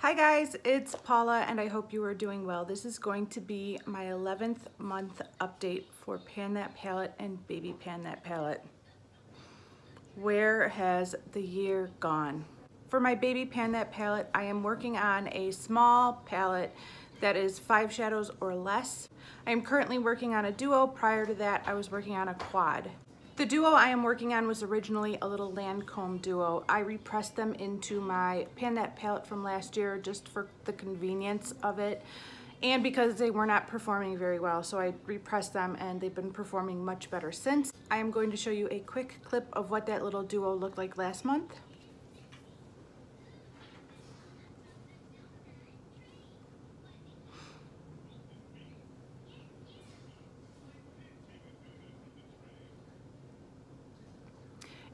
Hi guys, it's Paula and I hope you are doing well. This is going to be my 11th month update for Pan That Palette and Baby Pan That Palette. Where has the year gone? For my Baby Pan That Palette, I am working on a small palette that is 5 shadows or less. I am currently working on a duo. Prior to that, I was working on a quad. The duo I am working on was originally a little Lancome duo. I repressed them into my Pan That palette from last year just for the convenience of it and because they were not performing very well, so I repressed them and they've been performing much better since. I am going to show you a quick clip of what that little duo looked like last month.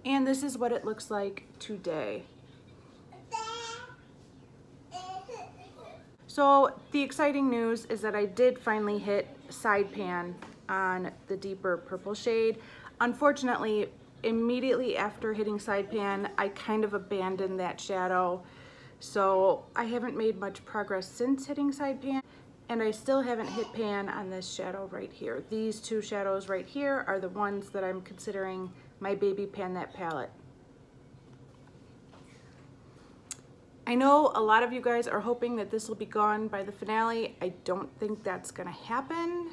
And this is what it looks like today. So the exciting news is that I did finally hit side pan on the deeper purple shade. Unfortunately, immediately after hitting side pan, I kind of abandoned that shadow. So I haven't made much progress since hitting side pan, and I still haven't hit pan on this shadow right here. These two shadows right here are the ones that I'm considering my Baby Pan That palette. I know a lot of you guys are hoping that this will be gone by the finale. I don't think that's gonna happen,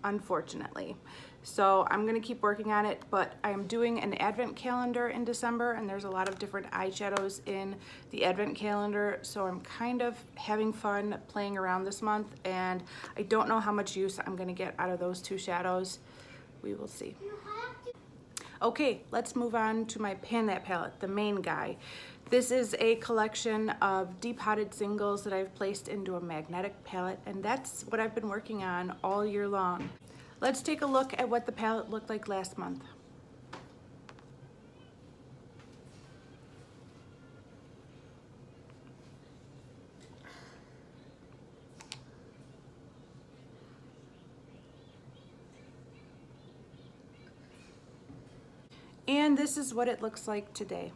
unfortunately. So I'm gonna keep working on it, but I'm doing an advent calendar in December and there's a lot of different eyeshadows in the advent calendar. So I'm kind of having fun playing around this month and I don't know how much use I'm gonna get out of those two shadows. We will see. Okay, let's move on to my Pan That palette, the main guy. This is a collection of depotted singles that I've placed into a magnetic palette, and that's what I've been working on all year long. Let's take a look at what the palette looked like last month. And this is what it looks like today.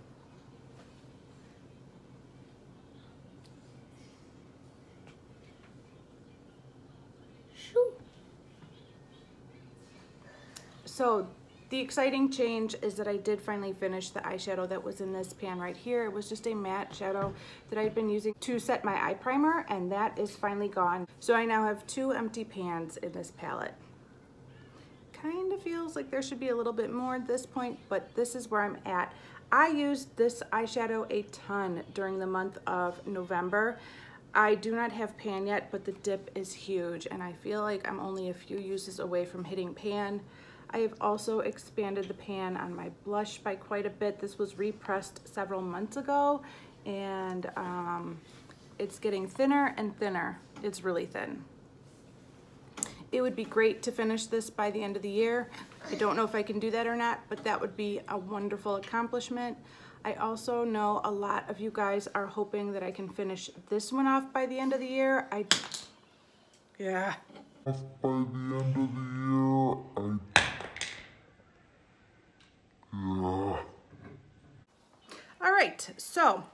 So the exciting change is that I did finally finish the eyeshadow that was in this pan right here. It was just a matte shadow that I'd been using to set my eye primer, and that is finally gone. So I now have 2 empty pans in this palette. Kind of feels like there should be a little bit more at this point, but this is where I'm at. I used this eyeshadow a ton during the month of November. I do not have pan yet, but the dip is huge, and I feel like I'm only a few uses away from hitting pan. I have also expanded the pan on my blush by quite a bit. This was repressed several months ago, and it's getting thinner and thinner. It's really thin. It would be great to finish this by the end of the year. I don't know if I can do that or not, but that would be a wonderful accomplishment. I also know a lot of you guys are hoping that I can finish this one off by the end of the year. Yeah. By the end of the year, yeah. All right, so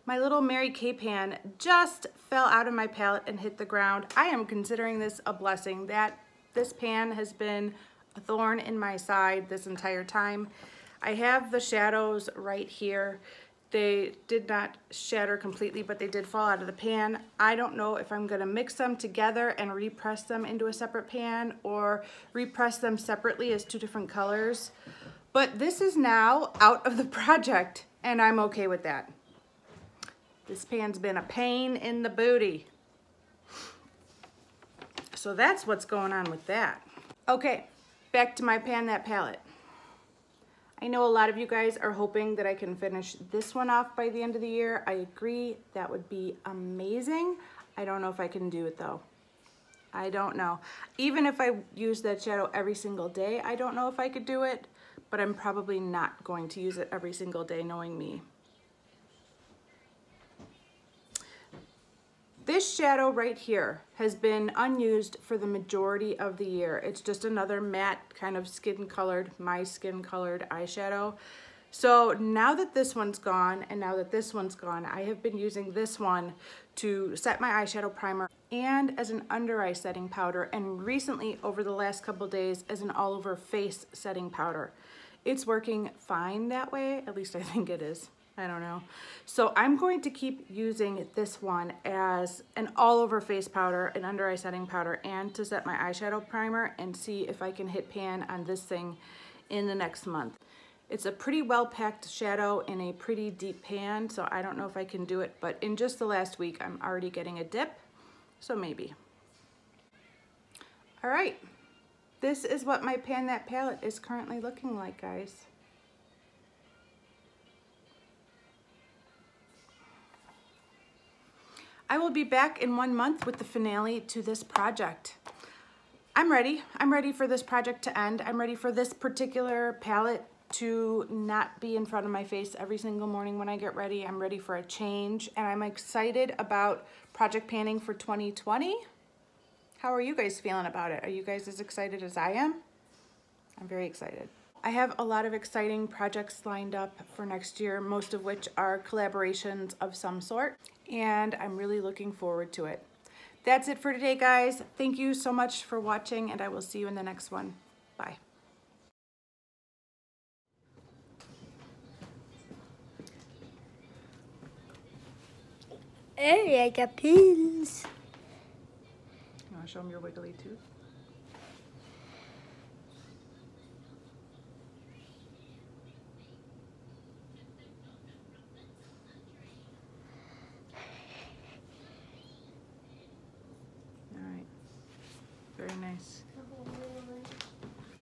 my little Mary Kay pan just fell out of my palette and hit the ground. I am considering this a blessing. That this pan has been a thorn in my side this entire time. I have the shadows right here. They did not shatter completely, but they did fall out of the pan. I don't know if I'm gonna mix them together and repress them into a separate pan or repress them separately as 2 different colors. But this is now out of the project and I'm okay with that. This pan's been a pain in the booty. So that's what's going on with that. Okay, back to my Pan That palette. I know a lot of you guys are hoping that I can finish this one off by the end of the year. I agree, that would be amazing. I don't know if I can do it though. I don't know. Even if I use that shadow every single day, I don't know if I could do it, but I'm probably not going to use it every single day, knowing me. This shadow right here has been unused for the majority of the year. It's just another matte kind of skin colored, my skin colored eyeshadow. So now that this one's gone and now that this one's gone, I have been using this one to set my eyeshadow primer and as an under eye setting powder, and recently over the last couple days as an all over face setting powder. It's working fine that way, at least I think it is. I don't know. So I'm going to keep using this one as an all over face powder, an under eye setting powder, and to set my eyeshadow primer and see if I can hit pan on this thing in the next month. It's a pretty well packed shadow in a pretty deep pan, so I don't know if I can do it, but in just the last week I'm already getting a dip, so maybe. All right, this is what my Pan That palette is currently looking like, guys. I will be back in 1 month with the finale to this project. I'm ready. I'm ready for this project to end. I'm ready for this particular palette to not be in front of my face every single morning when I get ready. I'm ready for a change, and I'm excited about project panning for 2020. How are you guys feeling about it? Are you guys as excited as I am? I'm very excited. I have a lot of exciting projects lined up for next year, most of which are collaborations of some sort, and I'm really looking forward to it. That's it for today, guys. Thank you so much for watching, and I will see you in the next one. Bye. Hey, I got pins. You want to show them your wiggly tooth?